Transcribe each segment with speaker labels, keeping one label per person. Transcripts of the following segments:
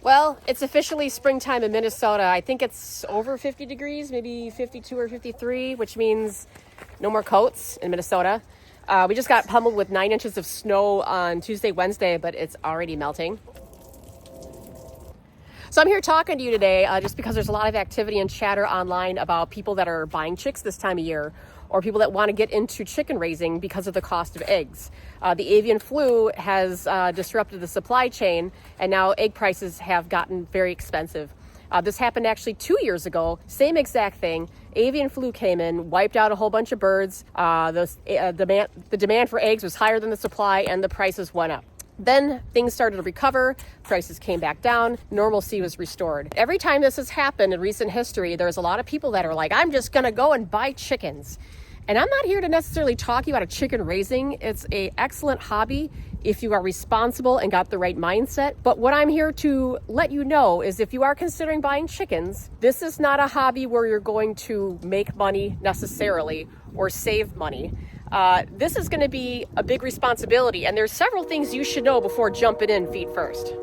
Speaker 1: Well, it's officially springtime in Minnesota. I think it's over 50 degrees, maybe 52 or 53, which means no more coats in Minnesota. We just got pummeled with 9 inches of snow on Tuesday, Wednesday, but it's already melting. So I'm here talking to you today just because there's a lot of activity and chatter online about people that are buying chicks this time of year, or people that want to get into chicken raising because of the cost of eggs. The avian flu has disrupted the supply chain, and now egg prices have gotten very expensive. This happened actually 2 years ago, same exact thing. Avian flu came in, wiped out a whole bunch of birds. The demand for eggs was higher than the supply, and the prices went up. Then things started to recover, prices came back down, normalcy was restored. Every time this has happened in recent history, there's a lot of people that are like, I'm just gonna go and buy chickens. And I'm not here to necessarily talk you about a chicken raising. It's an excellent hobby if you are responsible and got the right mindset. But what I'm here to let you know is if you are considering buying chickens, this is not a hobby where you're going to make money necessarily or save money. This is going to be a big responsibility, and there's several things you should know before jumping in feet first.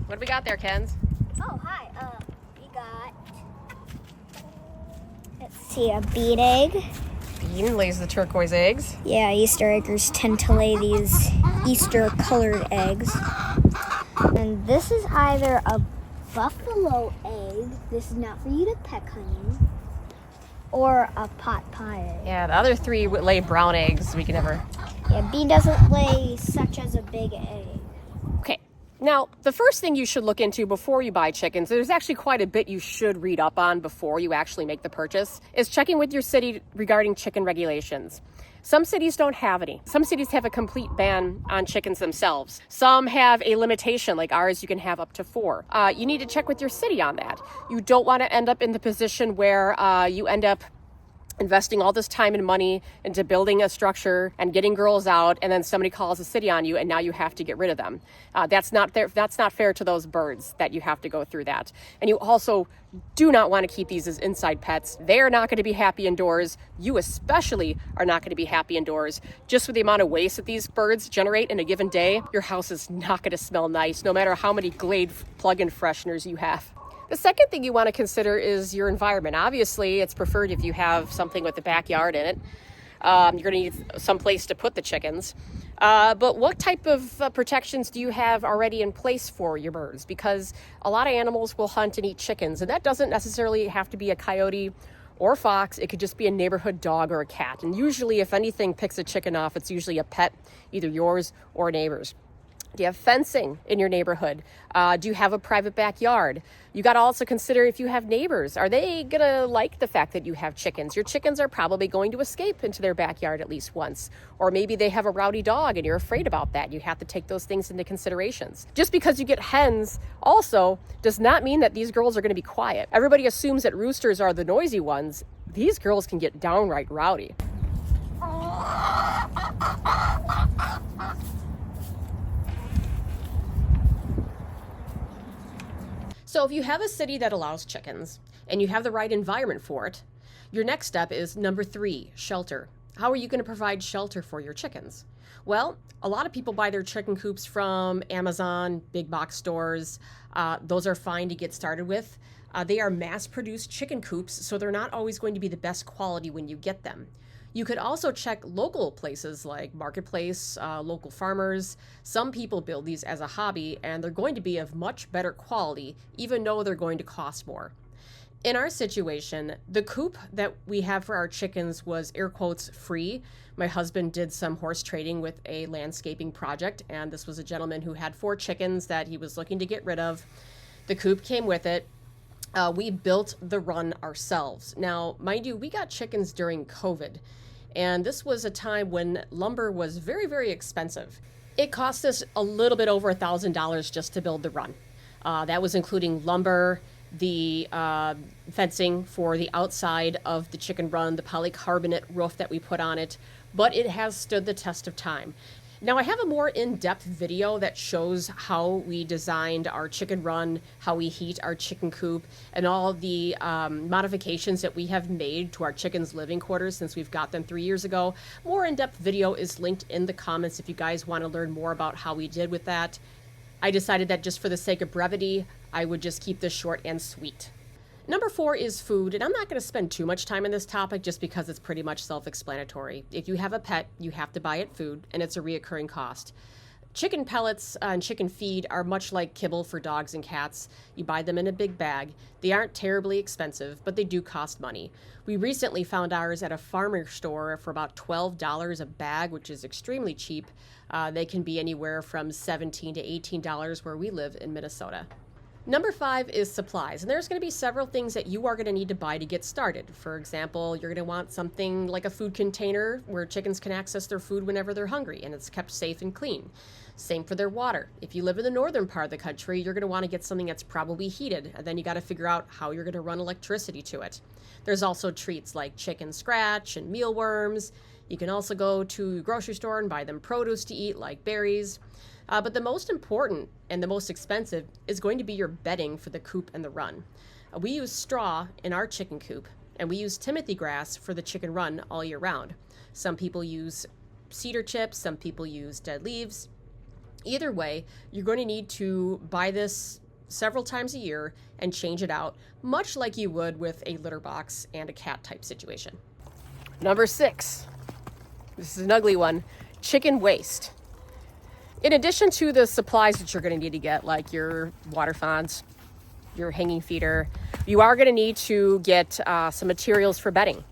Speaker 1: What do we got there, Kens?
Speaker 2: Oh, hi. We got, let's see, a bead egg.
Speaker 1: Bean lays the turquoise eggs.
Speaker 2: Yeah, Easter eggers tend to lay these Easter-colored eggs. And this is either a buffalo egg. This is not for you to peck, honey. Or a pot pie egg.
Speaker 1: Yeah, the other three would lay brown eggs. We can never...
Speaker 2: Yeah, bean doesn't lay such as a big egg.
Speaker 1: Okay. Now, the first thing you should look into before you buy chickens, there's actually quite a bit you should read up on before you actually make the purchase, is checking with your city regarding chicken regulations. Some cities don't have any. Some cities have a complete ban on chickens themselves. Some have a limitation, like ours, you can have up to 4. You need to check with your city on that. You don't want to end up in the position where you end up investing all this time and money into building a structure and getting girls out, and then somebody calls the city on you and now you have to get rid of them. That's not fair to those birds that you have to go through that. And you also do not want to keep these as inside pets. They are not going to be happy indoors. You especially are not going to be happy indoors. Just with the amount of waste that these birds generate in a given day, your house is not going to smell nice, no matter how many Glade plug-in fresheners you have. The second thing you want to consider is your environment. Obviously, it's preferred if you have something with a backyard in it. You're going to need some place to put the chickens. But what type of protections do you have already in place for your birds? Because a lot of animals will hunt and eat chickens, and that doesn't necessarily have to be a coyote or fox. It could just be a neighborhood dog or a cat. And usually, if anything picks a chicken off, it's usually a pet, either yours or a neighbor's. Do you have fencing in your neighborhood? Do you have a private backyard? You got to also consider if you have neighbors. Are they going to like the fact that you have chickens? Your chickens are probably going to escape into their backyard at least once. Or maybe they have a rowdy dog and you're afraid about that. You have to take those things into considerations. Just because you get hens also does not mean that these girls are going to be quiet. Everybody assumes that roosters are the noisy ones. These girls can get downright rowdy. So if you have a city that allows chickens and you have the right environment for it, your next step is number 3, shelter. How are you going to provide shelter for your chickens? Well, a lot of people buy their chicken coops from Amazon, big box stores. Those are fine to get started with. They are mass-produced chicken coops, so they're not always going to be the best quality when you get them. You could also check local places like Marketplace, local farmers. Some people build these as a hobby, and they're going to be of much better quality, even though they're going to cost more. In our situation, the coop that we have for our chickens was air quotes free. My husband did some horse trading with a landscaping project, and this was a gentleman who had 4 chickens that he was looking to get rid of. The coop came with it. We built the run ourselves. Now, mind you, we got chickens during COVID. And this was a time when lumber was very, very expensive. It cost us a little bit over $1,000 just to build the run. That was including lumber the fencing for the outside of the chicken run, the polycarbonate roof that we put on it, but it has stood the test of time. Now I have a more in-depth video that shows how we designed our chicken run, how we heat our chicken coop, and all the modifications that we have made to our chickens' living quarters since we've got them 3 years ago. More in-depth video is linked in the comments if you guys want to learn more about how we did with that. I decided that just for the sake of brevity, I would just keep this short and sweet. Number 4 is food, and I'm not going to spend too much time on this topic just because it's pretty much self-explanatory. If you have a pet, you have to buy it food, and it's a reoccurring cost. Chicken pellets and chicken feed are much like kibble for dogs and cats. You buy them in a big bag. They aren't terribly expensive, but they do cost money. We recently found ours at a farmer store for about $12 a bag, which is extremely cheap. They can be anywhere from $17 to $18 where we live in Minnesota. Number 5 is supplies, and there's going to be several things that you are going to need to buy to get started. For example, you're going to want something like a food container where chickens can access their food whenever they're hungry and it's kept safe and clean. Same for their water. If you live in the northern part of the country, you're going to want to get something that's probably heated, and then you got to figure out how you're going to run electricity to it. There's also treats like chicken scratch and mealworms. You can also go to a grocery store and buy them produce to eat like berries. But the most important and the most expensive is going to be your bedding for the coop and the run. We use straw in our chicken coop, and we use Timothy grass for the chicken run all year round. Some people use cedar chips, some people use dead leaves. Either way, you're going to need to buy this several times a year and change it out, much like you would with a litter box and a cat type situation. Number 6, this is an ugly one, chicken waste. In addition to the supplies that you're going to need to get, like your water fonts, your hanging feeder, you are going to need to get some materials for bedding.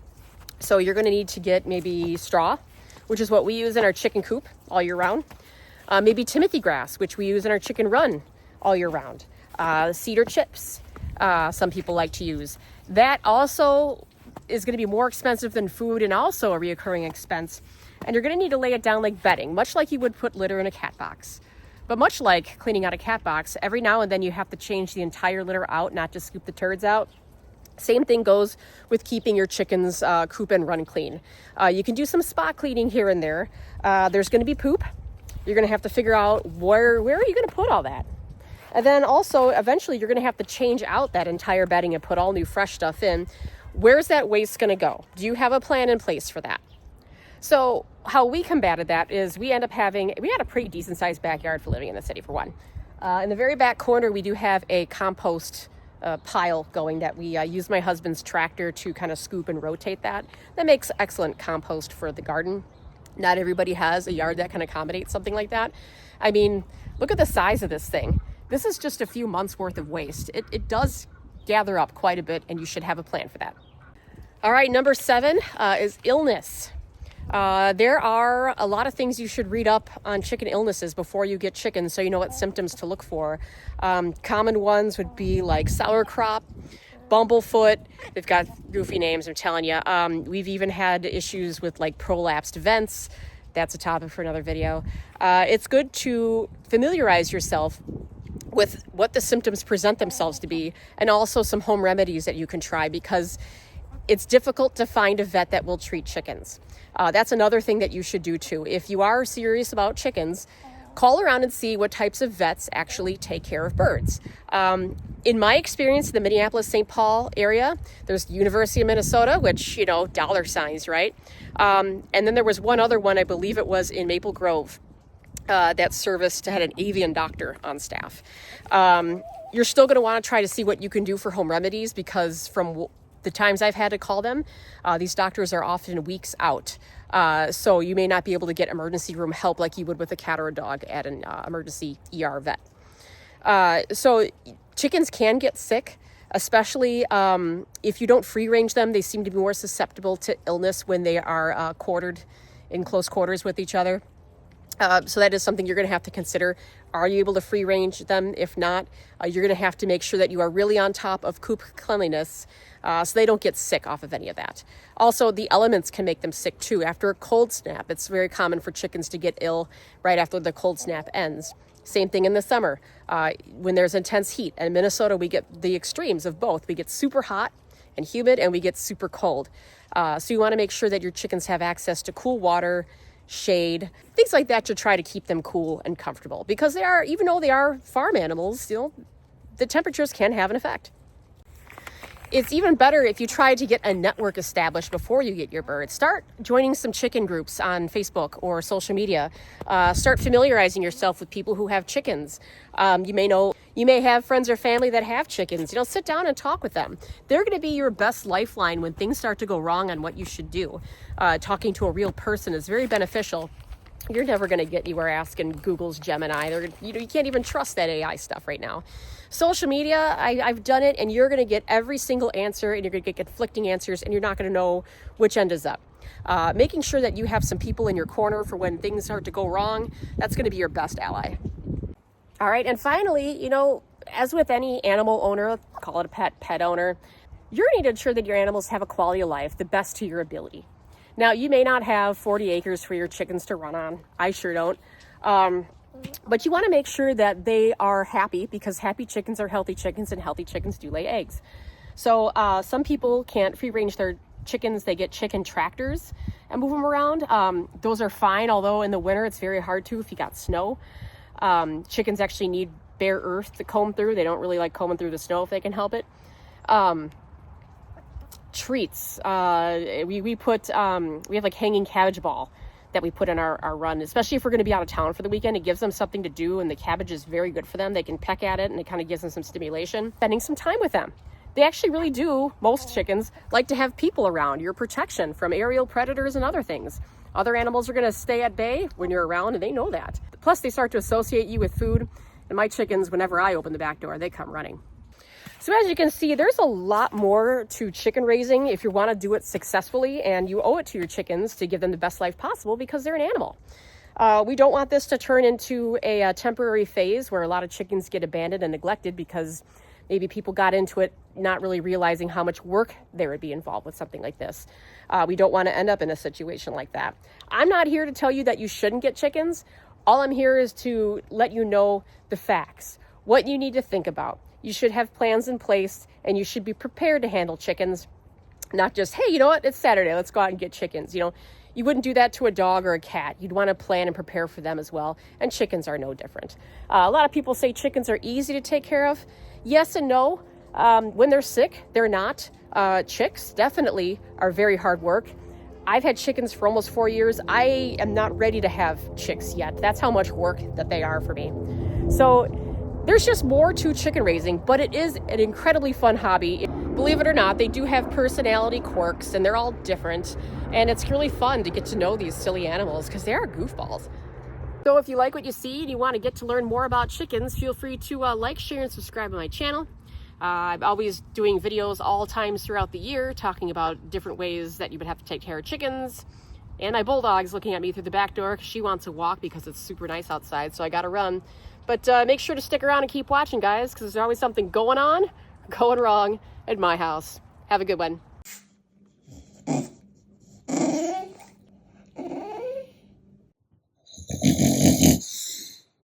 Speaker 1: So you're going to need to get maybe straw, which is what we use in our chicken coop all year round. Maybe Timothy grass, which we use in our chicken run all year round. Cedar chips, some people like to use. That also is going to be more expensive than food and also a reoccurring expense. And you're going to need to lay it down like bedding, much like you would put litter in a cat box. But much like cleaning out a cat box, every now and then you have to change the entire litter out, not just scoop the turds out. Same thing goes with keeping your chickens coop and run clean. You can do some spot cleaning here and there. There's going to be poop. You're going to have to figure out where are you going to put all that? And then also, eventually, you're going to have to change out that entire bedding and put all new fresh stuff in. Where's that waste going to go? Do you have a plan in place for that? So how we combated that is we had a pretty decent sized backyard for living in the city, for one. In the very back corner, we do have a compost pile going that we use my husband's tractor to kind of scoop and rotate that. That makes excellent compost for the garden. Not everybody has a yard that can accommodate something like that. I mean, look at the size of this thing. This is just a few months worth of waste. It does gather up quite a bit, and you should have a plan for that. All right, number 7 is illness. There are a lot of things you should read up on chicken illnesses before you get chickens so you know what symptoms to look for. Common ones would be like sauerkraut, bumblefoot. They've got goofy names, I'm telling you. We've even had issues with like prolapsed vents. That's a topic for another video. It's good to familiarize yourself with what the symptoms present themselves to be, and also some home remedies that you can try, because it's difficult to find a vet that will treat chickens. That's another thing that you should do too. If you are serious about chickens, call around and see what types of vets actually take care of birds. In my experience, the Minneapolis-St. Paul area, there's University of Minnesota, which, dollar signs, right? And then there was one other one, I believe it was in Maple Grove, that had an avian doctor on staff. You're still going to want to try to see what you can do for home remedies, because from the times I've had to call them, these doctors are often weeks out. So you may not be able to get emergency room help like you would with a cat or a dog at an emergency ER vet. So chickens can get sick, especially if you don't free range them. They seem to be more susceptible to illness when they are quartered in close quarters with each other. So that is something you're going to have to consider. Are you able to free range them? If not, you're going to have to make sure that you are really on top of coop cleanliness so they don't get sick off of any of that. Also, the elements can make them sick too. After a cold snap, it's very common for chickens to get ill right after the cold snap ends. Same thing in the summer. When there's intense heat. In Minnesota, we get the extremes of both. We get super hot and humid, and we get super cold. So you want to make sure that your chickens have access to cool water, shade, things like that to try to keep them cool and comfortable. Because they are, even though they are farm animals, the temperatures can have an effect. It's even better if you try to get a network established before you get your birds. Start joining some chicken groups on Facebook or social media. Start familiarizing yourself with people who have chickens. You may have friends or family that have chickens. Sit down and talk with them. They're going to be your best lifeline when things start to go wrong on what you should do. Talking to a real person is very beneficial. You're never going to get anywhere asking Google's Gemini. You can't even trust that AI stuff right now. Social media, I've done it, and you're going to get every single answer, and you're going to get conflicting answers, and you're not going to know which end is up. Making sure that you have some people in your corner for when things start to go wrong, that's going to be your best ally. All right, and finally, as with any animal owner, call it a pet owner, you're going to need to ensure that your animals have a quality of life, the best to your ability. Now, you may not have 40 acres for your chickens to run on. I sure don't. But you want to make sure that they are happy, because happy chickens are healthy chickens, and healthy chickens do lay eggs. So some people can't free range their chickens. They get chicken tractors and move them around. Those are fine, although in the winter it's very hard to if you got snow. Chickens actually need bare earth to comb through. They don't really like combing through the snow if they can help it. Treats. We have like hanging cabbage ball that we put in our run, especially if we're going to be out of town for the weekend. It gives them something to do, and the cabbage is very good for them. They can peck at it, and it kind of gives them some stimulation. Spending some time with them. They actually really do, most chickens, like to have people around, your protection from aerial predators and other things. Other animals are going to stay at bay when you're around, and they know that. Plus, they start to associate you with food, and my chickens, whenever I open the back door, they come running. So as you can see, there's a lot more to chicken raising if you want to do it successfully, and you owe it to your chickens to give them the best life possible because they're an animal. We don't want this to turn into a temporary phase where a lot of chickens get abandoned and neglected because maybe people got into it not really realizing how much work there would be involved with something like this. We don't want to end up in a situation like that. I'm not here to tell you that you shouldn't get chickens. All I'm here is to let you know the facts, what you need to think about. You should have plans in place, and you should be prepared to handle chickens, not just, hey, you know what, it's Saturday, let's go out and get chickens. You wouldn't do that to a dog or a cat. You'd want to plan and prepare for them as well, and chickens are no different. A lot of people say chickens are easy to take care of. Yes and no. When they're sick, they're not. Chicks definitely are very hard work. I've had chickens for almost 4 years. I am not ready to have chicks yet. That's how much work that they are for me. So there's just more to chicken raising, but it is an incredibly fun hobby. Believe it or not, they do have personality quirks, and they're all different. And it's really fun to get to know these silly animals because they are goofballs. So if you like what you see and you want to get to learn more about chickens, feel free to like, share, and subscribe to my channel. I'm always doing videos all times throughout the year talking about different ways that you would have to take care of chickens. And my bulldog's looking at me through the back door because she wants to walk because it's super nice outside, so I gotta run. But make sure to stick around and keep watching, guys, because there's always something going on, going wrong at my house. Have a good one.